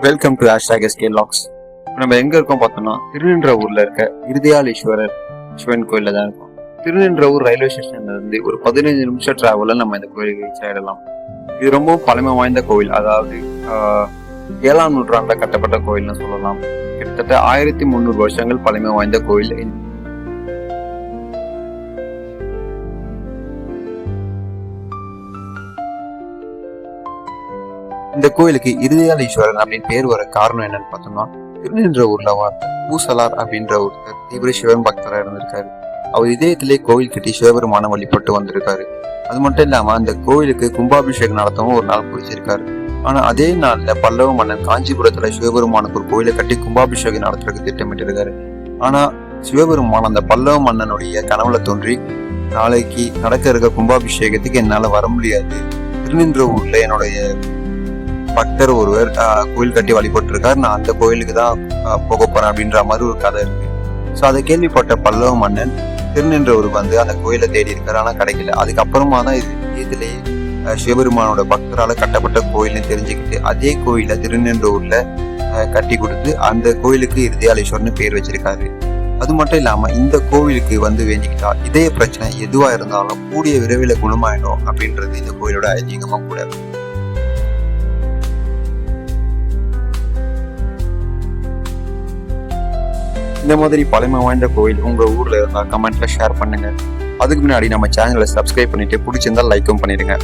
Welcome to #SK Logs. நம்ம எங்க இருக்கோம் பார்த்தோம்னா திருநின்றவூர்ல இருக்க இருதயாலீஸ்வரர் சிவன் கோயில்ல தான் இருக்கோம். திருநின்றவூர் ரயில்வே ஸ்டேஷன்ல இருந்து ஒரு 15 நிமிஷம் டிராவல்ல நம்ம இந்த கோயிலுக்கு ரீச் ஆயிடலாம். இது ரொம்ப பழமை வாய்ந்த கோயில், அதாவது 7ஆம் நூற்றாண்டுல கட்டப்பட்ட கோயில்னு சொல்லலாம். கிட்டத்தட்ட 1300 வருஷங்கள் பழமை வாய்ந்த கோயில். இந்த கோயிலுக்கு இருதயாலீஸ்வரன் அப்படின்னு பேர் வர காரணம் என்னன்னு பார்த்தோம்னா, திருநின்றவூர்ல வாழ்ந்த பூசலார் அப்படின்ற ஒருத்தர் தீவிர சிவன் பக்தரா இருந்திருக்காரு. அவர் இதயத்திலே கோயில் கட்டி சிவபெருமான வழிபட்டு வந்திருக்காரு. அது மட்டும் இல்லாம அந்த கோயிலுக்கு கும்பாபிஷேகம் நடத்தவும் ஒரு நாள் குறிச்சிருக்காரு. ஆனா அதே நாள்ல பல்லவ மன்னன் காஞ்சிபுரத்துல சிவபெருமானுக்கு ஒரு கோயிலை கட்டி கும்பாபிஷேகம் நடத்துறதுக்கு திட்டமிட்டு இருக்காரு. ஆனா சிவபெருமான் அந்த பல்லவ மன்னனுடைய கனவுல தோன்றி, நாளைக்கு நடக்க இருக்க கும்பாபிஷேகத்துக்கு என்னால வர முடியாது, திருநின்றவூர்ல என்னுடைய பக்தர் ஒருவர் கோயில் கட்டி வழிபட்டு இருக்காரு, நான் அந்த கோயிலுக்கு தான் போக போறேன் அப்படின்ற மாதிரி ஒரு கதை இருக்கு. ஸோ அதை கேள்விப்பட்ட பல்லவ மன்னன் திருநின்றவூருக்கு வந்து அந்த கோயிலை தேடி இருக்காரு, ஆனா கிடைக்கல. அதுக்கப்புறமா தான் இதுலேயே சிவபெருமானோட பக்தரால கட்டப்பட்ட கோயில்னு தெரிஞ்சுக்கிட்டு அதே கோயிலை திருநின்றவூர்ல கட்டி கொடுத்து அந்த கோயிலுக்கு இருதயாலீஸ்வரர்னு பேர் வச்சிருக்காரு. அது மட்டும் இல்லாம இந்த கோவிலுக்கு வந்து வேண்டிக்கிட்டா இதய பிரச்சனை எதுவா இருந்தாலும் கூடிய விரைவில் குணமாயிடும் அப்படின்றது இந்த கோயிலோட ஐதீகமா கூட. இந்த மாதிரி பழமை வாய்ந்த கோயில் உங்க ஊர்ல இருந்தா கமெண்ட்ல ஷேர் பண்ணுங்க. அதுக்கு முன்னாடி நம்ம சேனலை சப்ஸ்கிரைப் பண்ணிட்டு பிடிச்சிருந்தா லைக்கும் பண்ணிடுங்க.